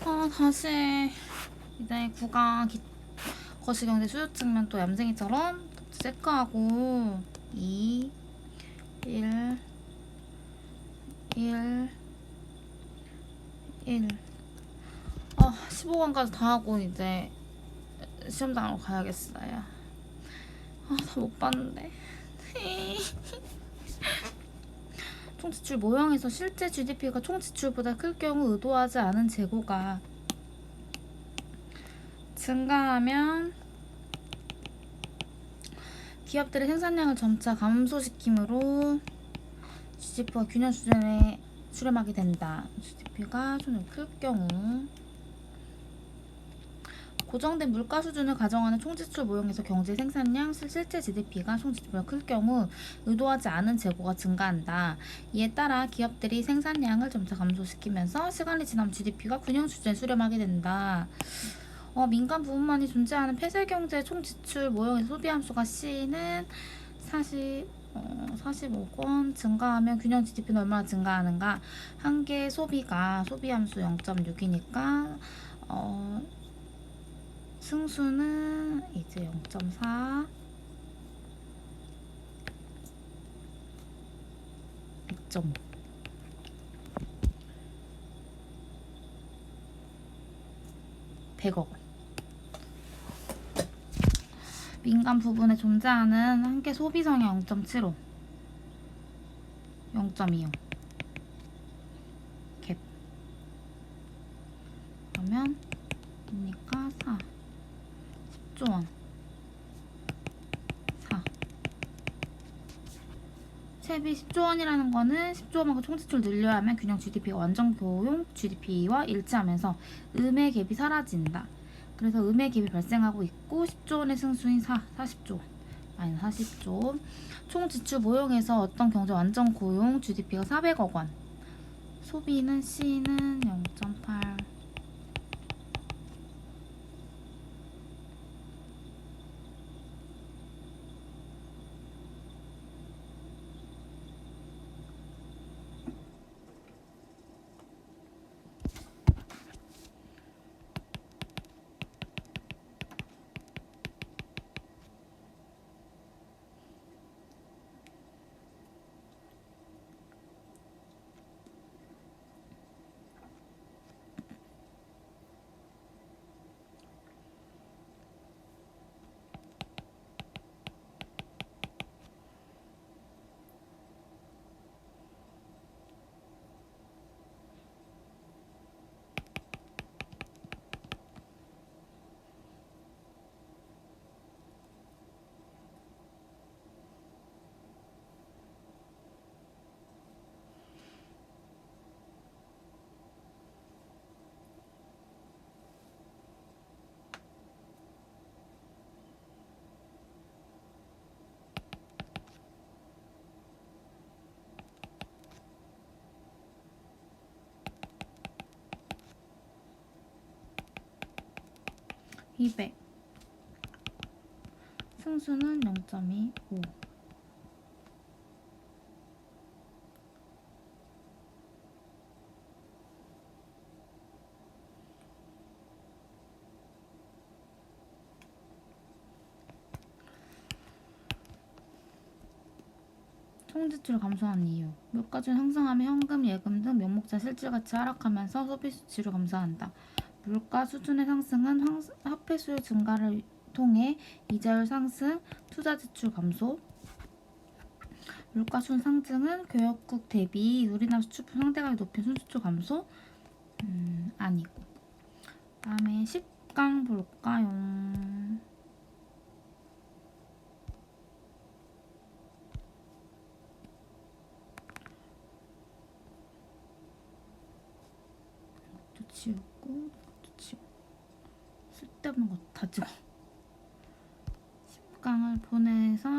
다시 이제 거시경제 수요증면 또 얌생이처럼 체크하고 2, 1, 1, 1. 15관까지 다 하고 이제 시험장으로 가야겠어요. 다 못 봤는데. 총지출 모형에서 실제 GDP가 총지출보다 클 경우 의도하지 않은 재고가 증가하면 기업들의 생산량을 점차 감소시키므로 GDP가 균형 수준에 수렴하게 된다. GDP가 손을 클 경우 고정된 물가 수준을 가정하는 총지출 모형에서 경제 생산량 실제 GDP가 총지출보다 클 경우 의도하지 않은 재고가 증가한다. 이에 따라 기업들이 생산량을 점차 감소시키면서 시간이 지나면 GDP가 균형 수준에 수렴하게 된다. 민간 부분만이 존재하는 폐쇄경제 총지출 모형에서 소비함수가 C는 45권 증가하면 균형 GDP는 얼마나 증가하는가? 한 개의 소비함수 0.6이니까 승수는 이제 0.4 2.5 100억 원. 민간 부분에 존재하는 한 개 소비성이 0.75 0.25 갭. 그러면 그러니까 10조 원. 채비 10조 원이라는 거는 10조 원만큼 총지출 늘려야 하면 균형 GDP가 완전 고용 GDP와 일치하면서 음의 갭이 사라진다. 그래서 음의 갭이 발생하고 있고 10조 원의 승수인 40조 원. 아니 40조. 총지출 모형에서 어떤 경제 완전 고용 GDP가 400억 원. 소비는 C는 0.8. 승수는 0.25. 총지출을 감소한 이유. 물가준 상승하면 현금, 예금 등 명목자 실질가치 하락하면서 소비 수치를 감소한다. 물가 수준의 상승은 화폐 수요 증가를 통해 이자율 상승, 투자 지출 감소. 물가 수준 상승은 교역국 대비 우리나라 수출품 상대가격 높인 순수출 감소. 아니고. 다음에 10강 볼까요? 지우고 이것도 지우고 쓸데없는 거 다 지워. 10강을 보내서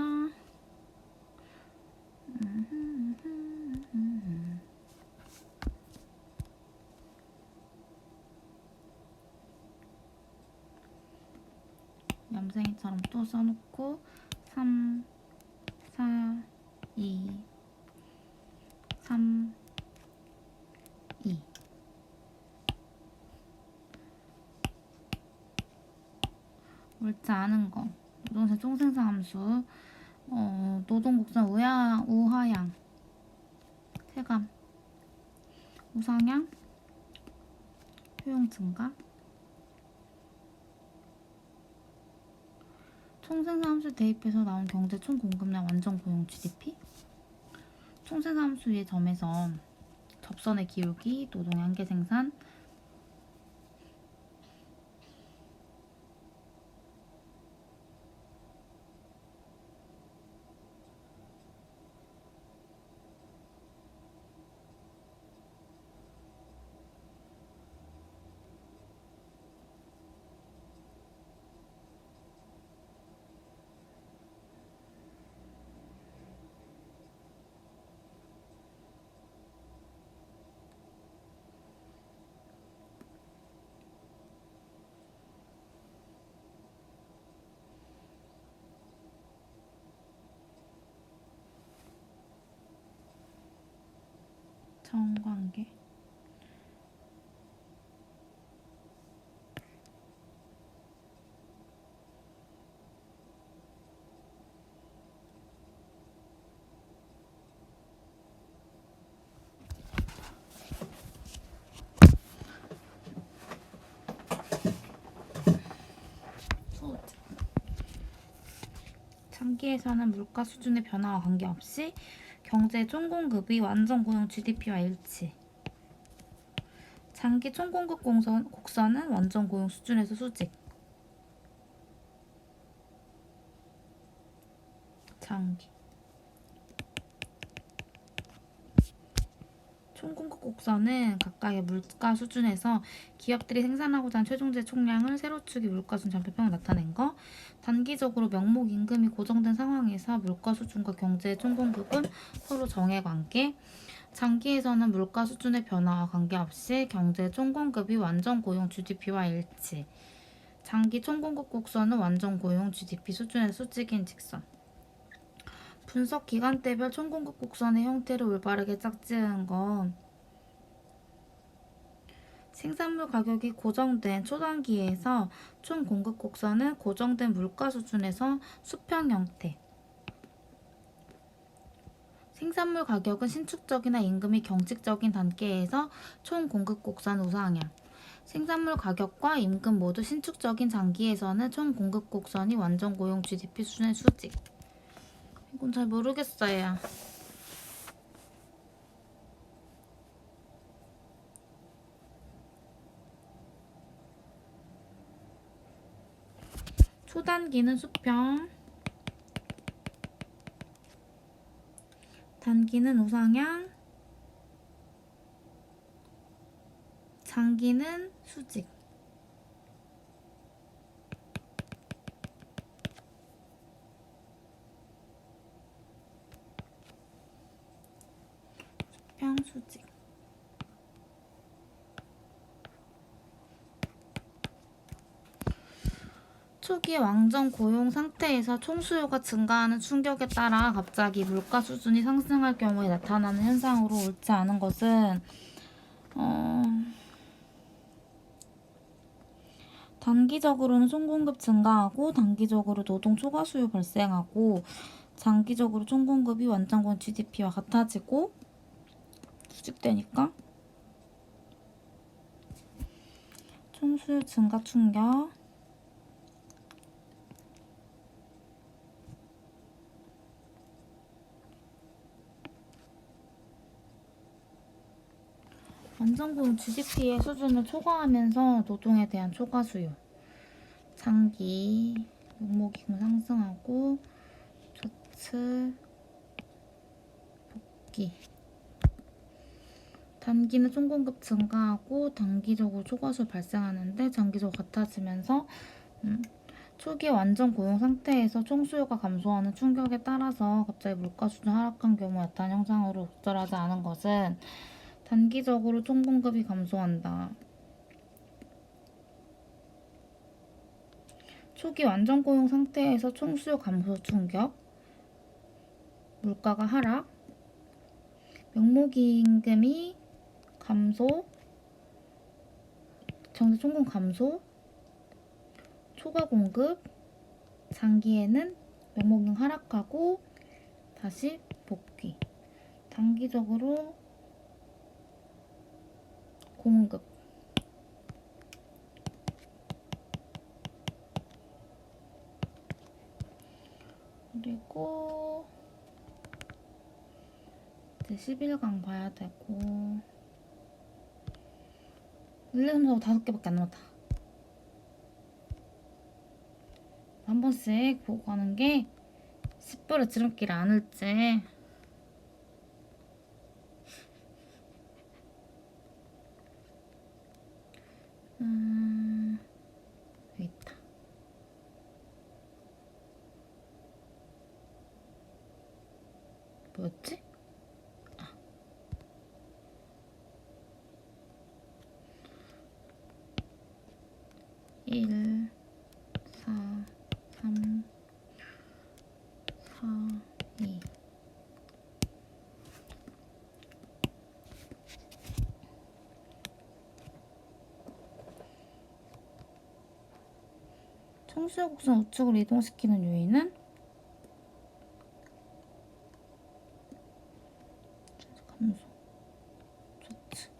얌생이처럼 또 써놓고 3, 4, 2, 3, 2 옳지 않은 거. 노동세 총생산함수. 노동곡선 우하향. 체감. 우상향. 효용 증가. 총생산함수 대입해서 나온 경제 총공급량 완전 고용 GDP. 총생산함수의 점에서 접선의 기울기, 노동의 한계 생산, 정관계. 장기에서는 물가 수준의 변화와 관계없이 경제 총공급이 완전 고용 GDP와 일치. 장기 총공급 곡선은 완전 고용 수준에서 수직. 장기. 총공급 곡선은 각각의 물가 수준에서 기업들이 생산하고자 하는 최종재 총량을 세로축이 물가 수준 좌표평을 나타낸 거. 단기적으로 명목 임금이 고정된 상황에서 물가 수준과 경제의 총공급은 서로 정해관계. 장기에서는 물가 수준의 변화와 관계없이 경제 총공급이 완전 고용 GDP와 일치. 장기 총공급 곡선은 완전 고용 GDP 수준에서 수직인 직선. 분석 기간대별 총공급 곡선의 형태를 올바르게 짝지은 건 생산물 가격이 고정된 초단기에서 총공급 곡선은 고정된 물가 수준에서 수평 형태. 생산물 가격은 신축적이나 임금이 경직적인 단계에서 총공급 곡선 우상향. 생산물 가격과 임금 모두 신축적인 장기에서는 총공급 곡선이 완전 고용 GDP 수준의 수직. 이건 잘 모르겠어요. 초단기는 수평, 단기는 우상향, 장기는 수직. 수평, 수직. 초기 왕정 고용 상태에서 총수요가 증가하는 충격에 따라 갑자기 물가 수준이 상승할 경우에 나타나는 현상으로 옳지 않은 것은 단기적으로는 총공급 증가하고 단기적으로 노동 초과 수요 발생하고 장기적으로 총공급이 완전 고용 GDP와 같아지고 수직되니까 총수요 증가 충격. 완전 고용 GDP의 수준을 초과하면서 노동에 대한 초과 수요. 장기 명목임금 상승하고 조츠 복귀. 단기는 총공급 증가하고 단기적으로 초과수요 발생하는데 장기적으로 같아지면서 초기 완전 고용 상태에서 총수요가 감소하는 충격에 따라서 갑자기 물가 수준 하락한 경우 나타난 형상으로 적절하지 않은 것은 단기적으로 총공급이 감소한다. 초기 완전 고용 상태에서 총수요 감소 충격, 물가가 하락, 명목임금이 감소, 경제 총공 감소, 초과 공급, 장기에는 명목이 하락하고 다시 복귀. 단기적으로 공급. 그리고 이제 11강 봐야 되고 1, 2, 3, 4, 5, 5개밖에 안 남았다. 한 번씩 보고 가는 게 10불에 지름길 안 올지. 여기 있다. 뭐였지? 1, 4, 3, 4, 2. 청수의 곡선 우측으로 이동시키는 요인은 감소, 좌측.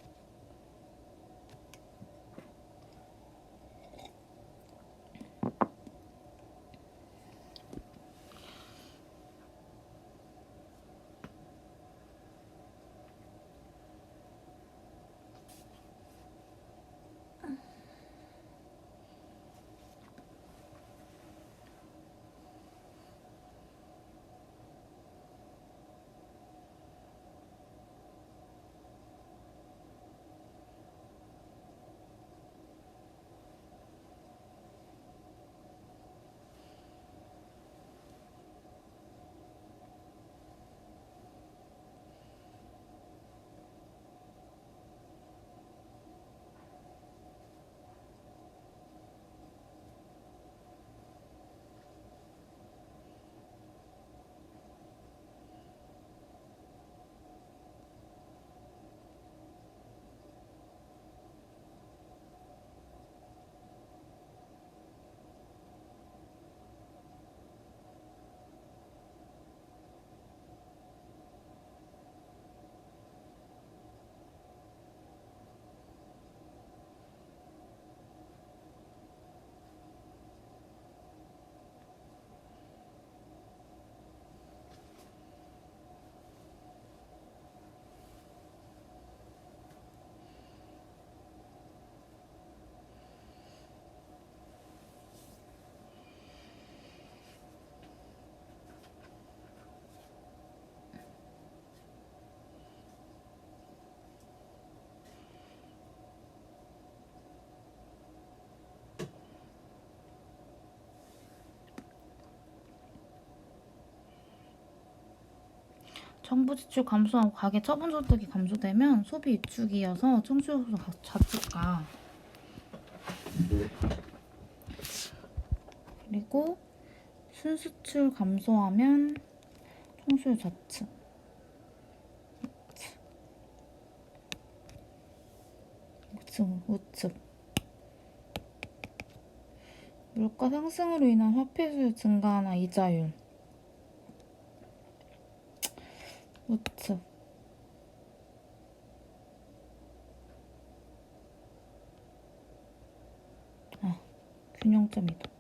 정부 지출 감소하고 가계 처분 소득이 감소되면 소비 위축이어서 청수의 곡선 좌측가. 그리고 순수출 감소하면 청수의 좌측. 우측. 물가 상승으로 인한 화폐 수요 증가나 이자율. 우측. 균형점이다.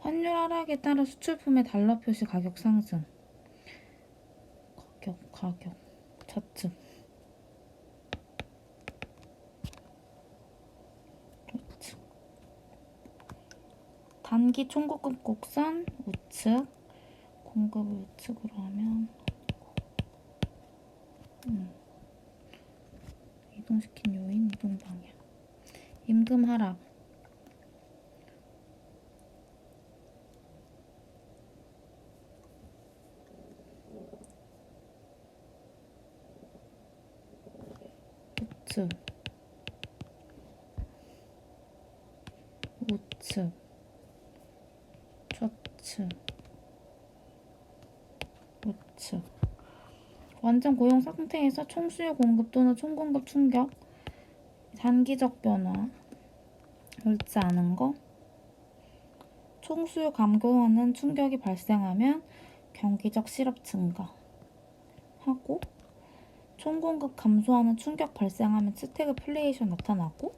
환율 하락에 따라 수출품의 달러 표시 가격 상승. 가격. 좌측. 우측. 단기 총고급 곡선 우측. 공급을 우측으로 하면 이동시킨 요인, 이동 방향. 임금 하락. 우측. 좌측. 우측. 완전 고용 상태에서 총수요 공급 또는 총공급 충격. 단기적 변화. 옳지 않은 거. 총수요 감소하는 충격이 발생하면 경기적 실업 증가하고, 총공급 감소하는 충격 발생하면 스태그플레이션 나타나고,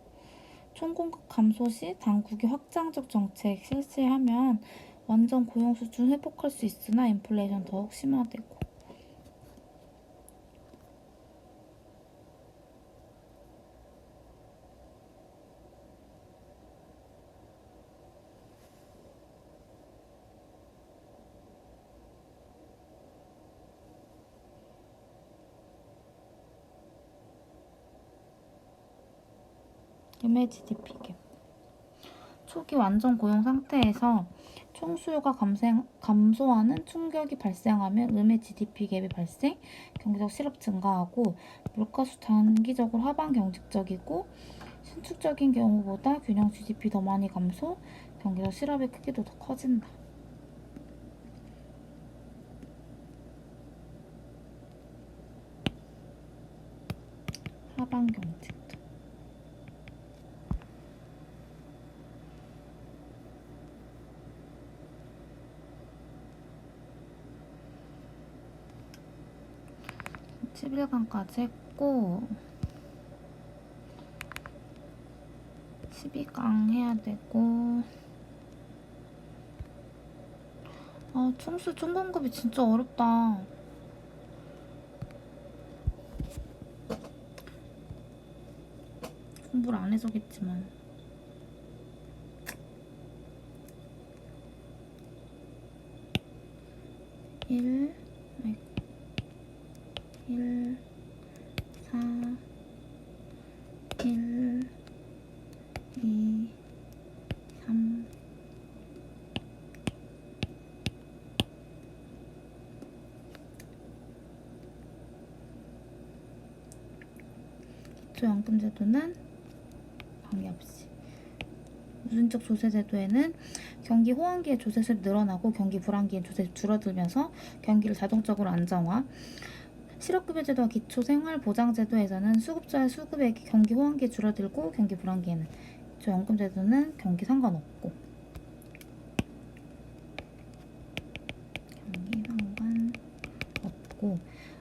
총공급 감소 시 당국이 확장적 정책 실시하면 완전 고용 수준 회복할 수 있으나 인플레이션 더욱 심화되고. 음의 GDP 갭. 초기 완전 고용 상태에서 총수요가 감소하는 충격이 발생하면 음의 GDP 갭이 발생, 경제적 실업 증가하고, 물가수 단기적으로 하방 경직적이고, 신축적인 경우보다 균형 GDP 더 많이 감소, 경제적 실업의 크기도 더 커진다. 하방 경직도. (10일간) 했고 12강 해야 되고. 총수 총공급이 진짜 어렵다. 공부를 안 해서겠지만. 1, 4, 1, 2, 3. 기초연금제도는 관계없이. 우준적 조세제도에는 경기 호황기에 조세 수입 늘어나고 경기 불황기에 조세 줄어들면서 경기를 자동적으로 안정화. 실업급여제도와 기초생활보장제도에서는 수급자의 수급액이 경기 호황기에 줄어들고 경기 불황기에는. 기초연금제도는 경기 상관없고. 경기 상관없고.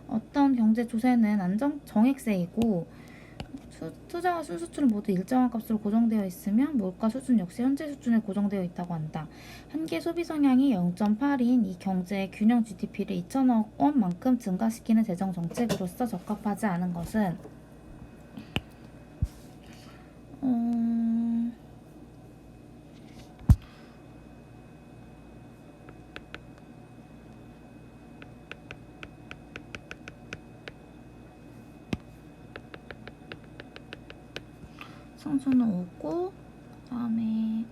어떤 경제 조세는 정액세이고, 투자와 순수출은 모두 일정한 값으로 고정되어 있으면 물가 수준 역시 현재 수준에 고정되어 있다고 한다. 한계 소비 성향이 0.8인 이 경제의 균형 GDP를 2천억 원만큼 증가시키는 재정 정책으로서 적합하지 않은 것은 성수는 5고, 다음에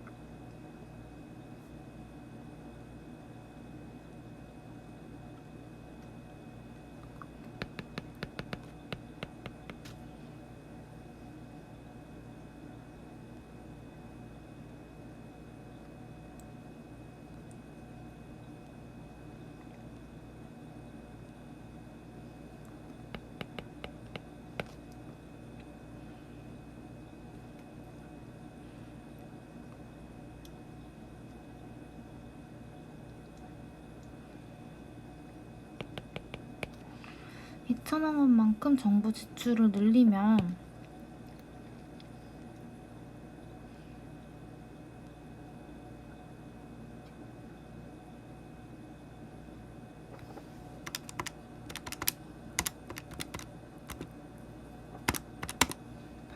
(2천억 원만큼) 정부 지출을 늘리면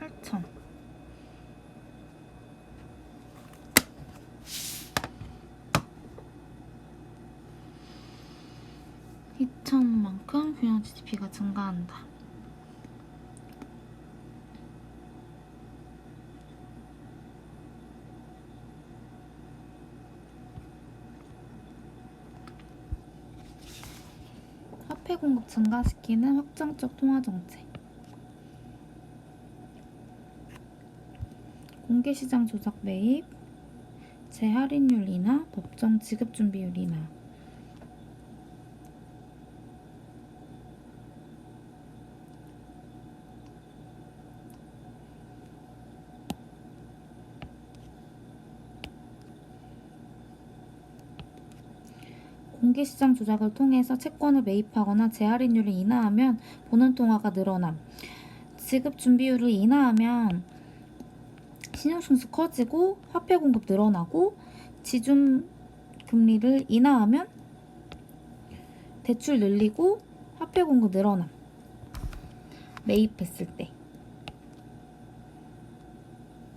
(8천) 2천만큼 균형 GDP가 증가한다. 화폐 공급 증가시키는 확장적 통화정책. 공개시장 조작 매입, 재할인율 인하, 법정 지급준비율 인하. 공개시장 조작을 통해서 채권을 매입하거나 재할인율을 인하하면 보는 통화가 늘어남. 지급 준비율을 인하하면 신용승수 커지고 화폐 공급 늘어나고 지준 금리를 인하하면 대출 늘리고 화폐 공급 늘어남. 매입했을 때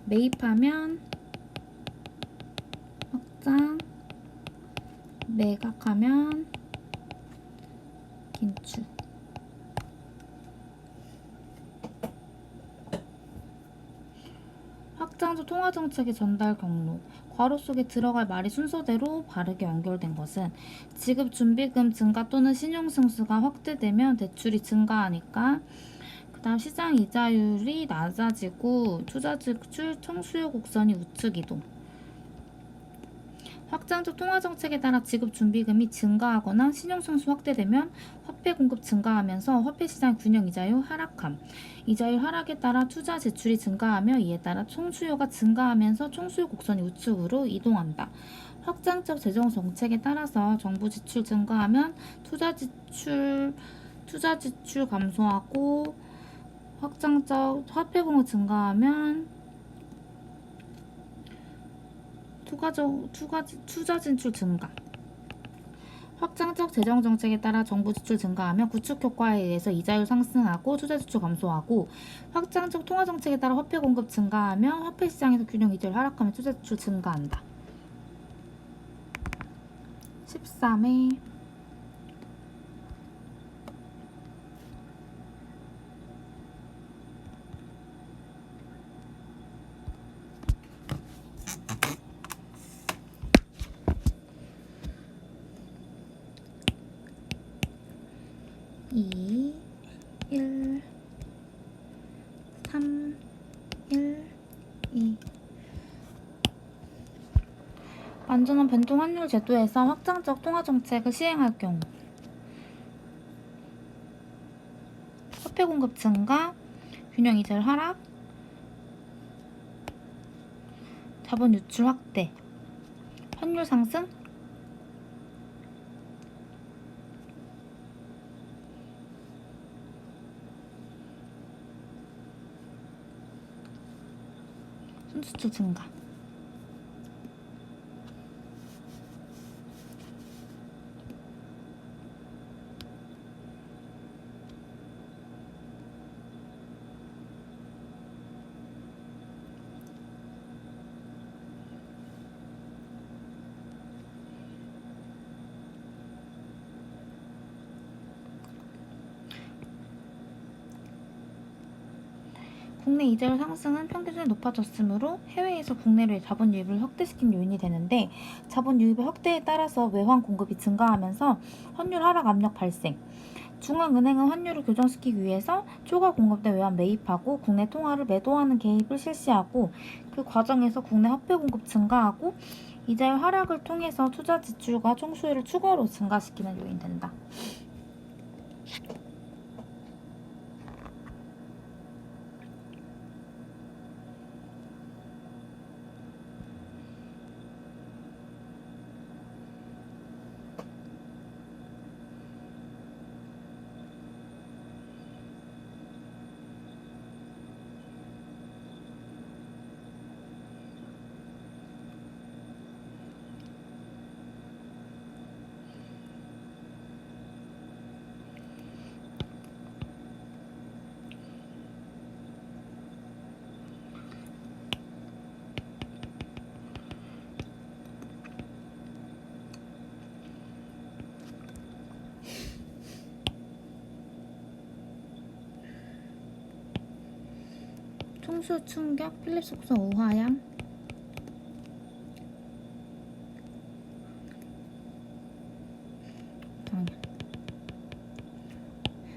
매입하면 확장, 매각하면 긴축. 확장주 통화정책의 전달 경로. 괄호 속에 들어갈 말이 순서대로 바르게 연결된 것은 지급 준비금 증가 또는 신용승수가 확대되면 대출이 증가하니까 그 다음 시장 이자율이 낮아지고 투자지출 청수요 곡선이 우측 이동. 확장적 통화정책에 따라 지급 준비금이 증가하거나 신용승수 확대되면 화폐 공급 증가하면서 화폐시장 균형 이자율 하락함. 이자율 하락에 따라 투자 지출이 증가하며 이에 따라 총수요가 증가하면서 총수요 곡선이 우측으로 이동한다. 확장적 재정 정책에 따라서 정부 지출 증가하면 투자 지출 감소하고 확장적 화폐 공급 증가하면 투자 진출 증가. 확장적 재정 정책에 따라 정부 지출 증가하면 구축 효과에 의해서 이자율 상승하고 투자 지출 감소하고 확장적 통화 정책에 따라 화폐 공급 증가하면 화폐 시장에서 균형 이자율 하락하면 투자 지출 증가한다. 13회 2, 1, 3, 1, 2. 완전한 변동 환율 제도에서 확장적 통화 정책을 시행할 경우 화폐 공급 증가, 균형 이자율 하락, 자본 유출 확대, 환율 상승, 순수출 증가. 국내 이자율 상승은 평균적으로 높아졌으므로 해외에서 국내로의 자본 유입을 확대시킨 요인이 되는데 자본 유입의 확대에 따라서 외환 공급이 증가하면서 환율 하락 압력 발생. 중앙은행은 환율을 교정시키기 위해서 초과 공급된 외환 매입하고 국내 통화를 매도하는 개입을 실시하고 그 과정에서 국내 화폐 공급 증가하고 이자율 하락을 통해서 투자 지출과 총수요를 추가로 증가시키는 요인이 된다. 총수 충격, 필립스 곡선 우하향.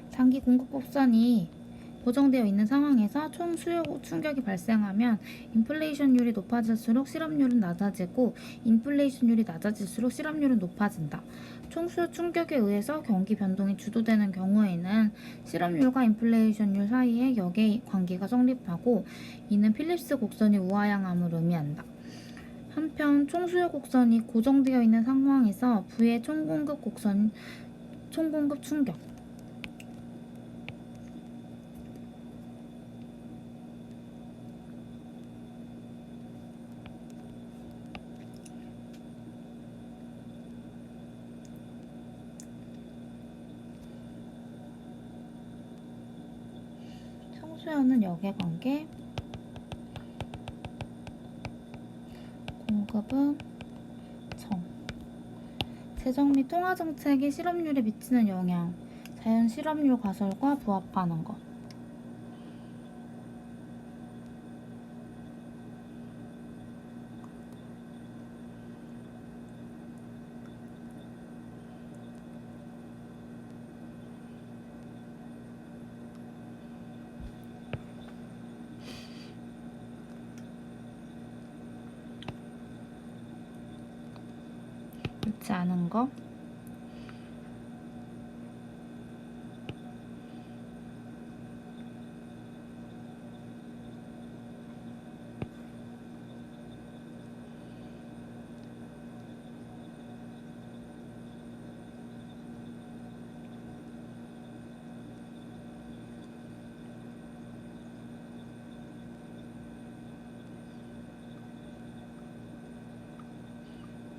장기 공급 곡선이 고정되어 있는 상황에서 총 수요 충격이 발생하면 인플레이션율이 높아질수록 실업률은 낮아지고 인플레이션율이 낮아질수록 실업률은 높아진다. 총 수요 충격에 의해서 경기 변동이 주도되는 경우에는 실업률과 인플레이션율 사이에 역의 관계가 성립하고 이는 필립스 곡선이 우하향함을 의미한다. 한편 총수요 곡선이 고정되어 있는 상황에서 부의 총공급 충격. 총수요는 역의 관계, 공급은 정. 재정 및 통화 정책이 실업률에 미치는 영향, 자연 실업률 가설과 부합하는 것. 그렇지 않은 거.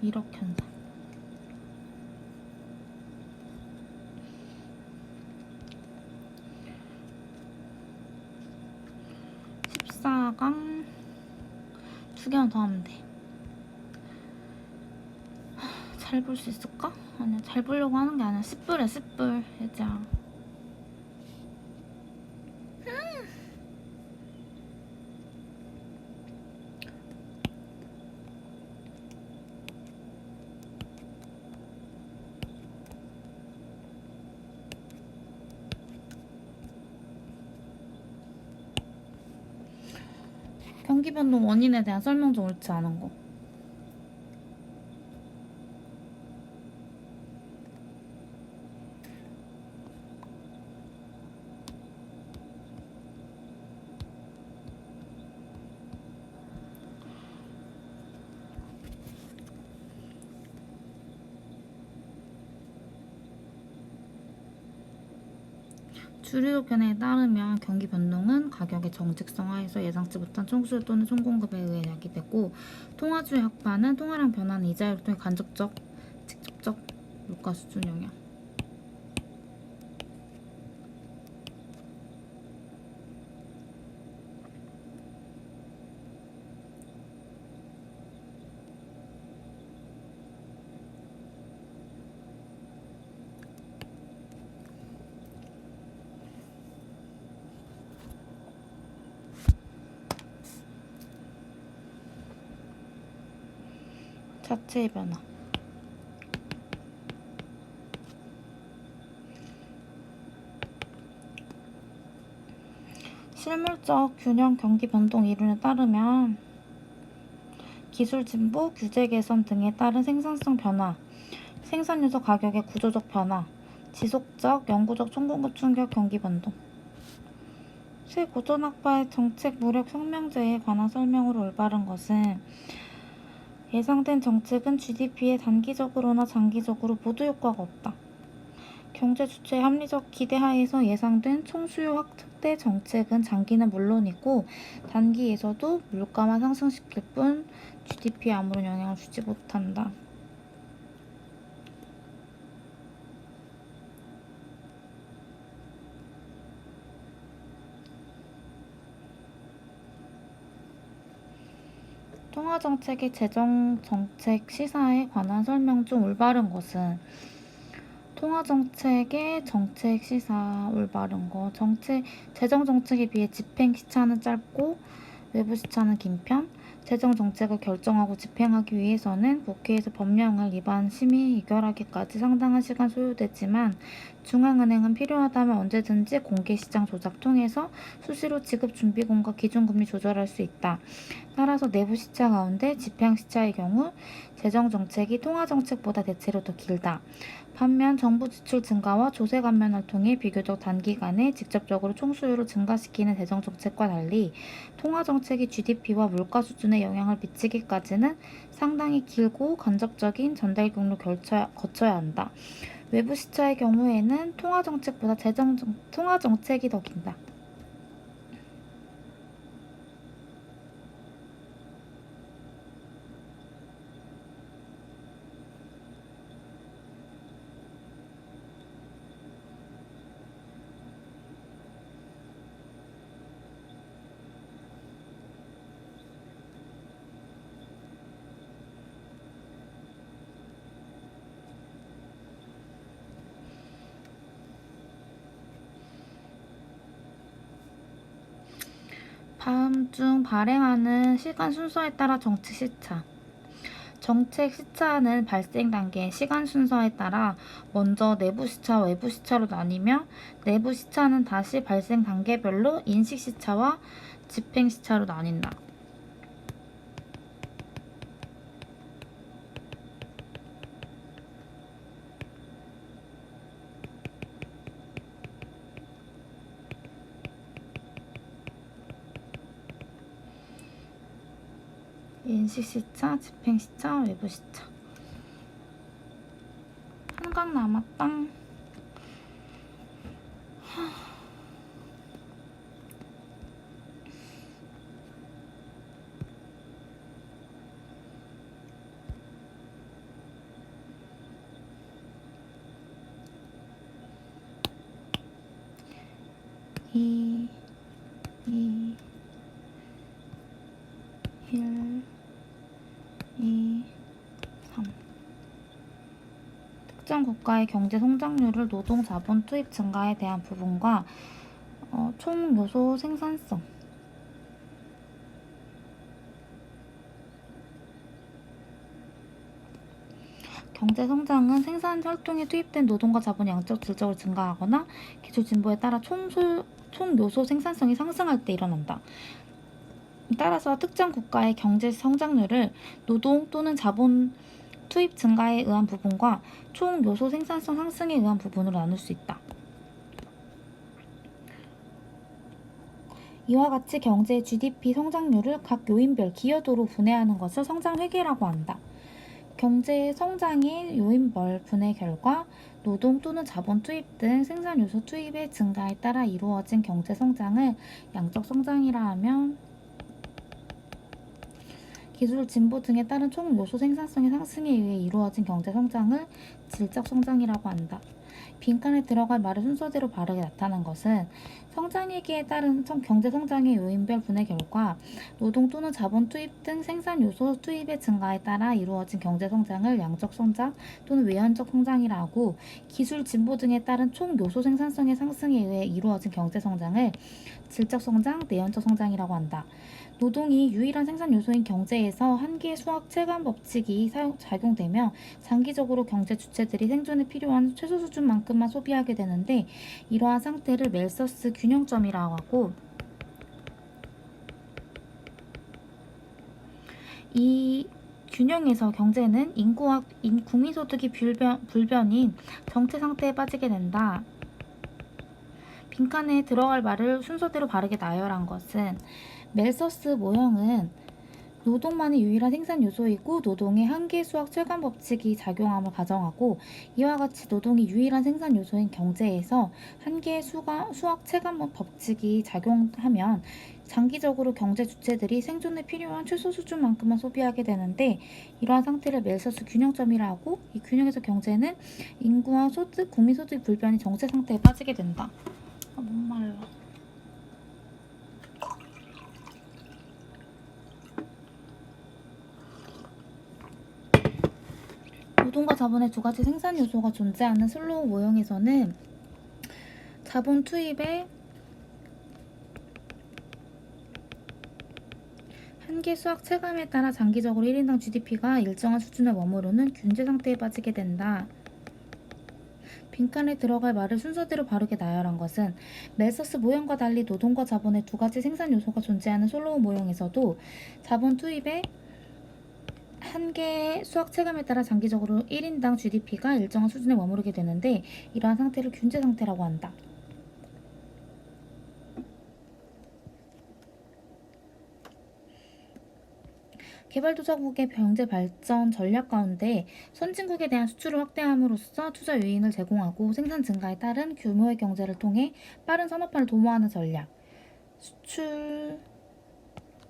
이렇게 한다. 14강 2개만 더 하면 돼. 잘 볼 수 있을까? 아니야, 잘 보려고 하는 게 아니야. 10불이야, 10불. 얘자. 경기 변동 원인에 대한 설명 좀 옳지 않은 거. 주류적 견해에 따르면 경기 변동은 가격의 정직성 하에서 예상치 못한 총수요 또는 총공급에 의해 야기되고, 통화주의 약반은 통화량 변화는 이자율 또는 직접적 물가 수준 영향. 자체의 변화. 실물적 균형 경기 변동 이론에 따르면 기술 진보, 규제 개선 등에 따른 생산성 변화, 생산 요소 가격의 구조적 변화, 지속적, 영구적 총공급 충격 경기 변동. 새 고전학파의 정책 무력 혁명제에 관한 설명으로 올바른 것은, 예상된 정책은 GDP에 단기적으로나 장기적으로 모두 효과가 없다. 경제 주체의 합리적 기대 하에서 예상된 총수요 확대 정책은 장기는 물론이고 단기에서도 물가만 상승시킬 뿐 GDP에 아무런 영향을 주지 못한다. 통화정책의 재정정책 시사에 관한 설명 중 올바른 것은, 통화정책의 정책 시사 올바른 거. 재정정책에 비해 집행 시차는 짧고 외부 시차는 긴 편. 재정정책을 결정하고 집행하기 위해서는 국회에서 법령을 입안 심의 의결하기까지 상당한 시간 소요되지만 중앙은행은 필요하다면 언제든지 공개시장 조작 통해서 수시로 지급 준비금과 기준금리 조절할 수 있다. 따라서 내부 시차 가운데 집행 시차의 경우 재정정책이 통화정책보다 대체로 더 길다. 반면 정부 지출 증가와 조세 감면을 통해 비교적 단기간에 직접적으로 총수요를 증가시키는 재정정책과 달리 통화정책이 GDP와 물가 수준에 영향을 미치기까지는 상당히 길고 간접적인 전달 경로를 거쳐야 한다. 외부 시차의 경우에는 통화정책보다 통화정책이 더 긴다. 다음 중 발행하는 시간 순서에 따라 정책 시차. 정책 시차는 발생 단계의 시간 순서에 따라 먼저 내부 시차, 외부 시차로 나뉘며 내부 시차는 다시 발생 단계별로 인식 시차와 집행 시차로 나뉜다. 인식 시차, 집행 시차, 외부 시차. 한강 남았다. 이, 1, 2, 3. 특정 국가의 경제 성장률을 노동 자본 투입 증가에 대한 부분과 총 요소 생산성. 경제 성장은 생산 활동에 투입된 노동과 자본이 양적 질적으로 증가하거나 기술 진보에 따라 총 요소 생산성이 상승할 때 일어난다. 따라서 특정 국가의 경제 성장률을 노동 또는 자본 투입 증가에 의한 부분과 총 요소 생산성 상승에 의한 부분으로 나눌 수 있다. 이와 같이 경제의 GDP 성장률을 각 요인별 기여도로 분해하는 것을 성장 회계라고 한다. 경제의 성장의 요인별 분해 결과 노동 또는 자본 투입 등 생산 요소 투입의 증가에 따라 이루어진 경제 성장을 양적 성장이라 하면 기술 진보 등에 따른 총 요소 생산성의 상승에 의해 이루어진 경제 성장을 질적 성장이라고 한다. 빈칸에 들어갈 말을 순서대로 바르게 나타난 것은 성장회계에 따른 경제 성장의 요인별 분해 결과 노동 또는 자본 투입 등 생산 요소 투입의 증가에 따라 이루어진 경제 성장을 양적 성장 또는 외연적 성장이라 하고 기술 진보 등에 따른 총 요소 생산성의 상승에 의해 이루어진 경제 성장을 질적 성장, 내연적 성장이라고 한다. 노동이 유일한 생산 요소인 경제에서 한계의 수학 체감 법칙이 작용되며 장기적으로 경제 주체들이 생존에 필요한 최소 수준만큼만 소비하게 되는데 이러한 상태를 멜서스 균형점이라고 하고 이 균형에서 경제는 인구와 국민소득이 불변인 정체 상태에 빠지게 된다. 빈칸에 들어갈 말을 순서대로 바르게 나열한 것은 멜서스 모형은 노동만이 유일한 생산 요소이고 노동의 한계 수학 체감 법칙이 작용함을 가정하고 이와 같이 노동이 유일한 생산 요소인 경제에서 한계의 수학 체감 법칙이 작용하면 장기적으로 경제 주체들이 생존에 필요한 최소 수준만큼만 소비하게 되는데 이러한 상태를 멜서스 균형점이라 하고 이 균형에서 경제는 인구와 소득, 국민소득 불변이 정체 상태에 빠지게 된다. 목말라. 노동과 자본의 두 가지 생산 요소가 존재하는 슬로우 모형에서는 자본 투입의 한계 수학 체감에 따라 장기적으로 1인당 GDP가 일정한 수준에 머무르는 균제 상태에 빠지게 된다. 빈칸에 들어갈 말을 순서대로 바르게 나열한 것은 멜서스 모형과 달리 노동과 자본의 두 가지 생산 요소가 존재하는 솔로몬 모형에서도 자본 투입의 한 개의 수학 체감에 따라 장기적으로 1인당 GDP가 일정한 수준에 머무르게 되는데 이러한 상태를 균제 상태라고 한다. 개발도상국의 경제 발전 전략 가운데 선진국에 대한 수출을 확대함으로써 투자 요인을 제공하고 생산 증가에 따른 규모의 경제를 통해 빠른 산업화를 도모하는 전략, 수출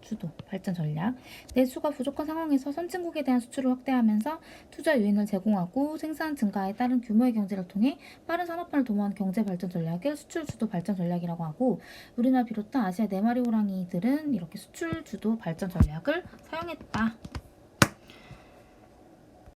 주도 발전 전략. 내수가 부족한 상황에서 선진국에 대한 수출을 확대하면서 투자 요인을 제공하고 생산 증가에 따른 규모의 경제를 통해 빠른 산업화를 도모하는 경제 발전 전략을 수출 주도 발전 전략이라고 하고, 우리나라 비롯한 아시아 네 마리 호랑이들은 이렇게 수출 주도 발전 전략을 사용했다.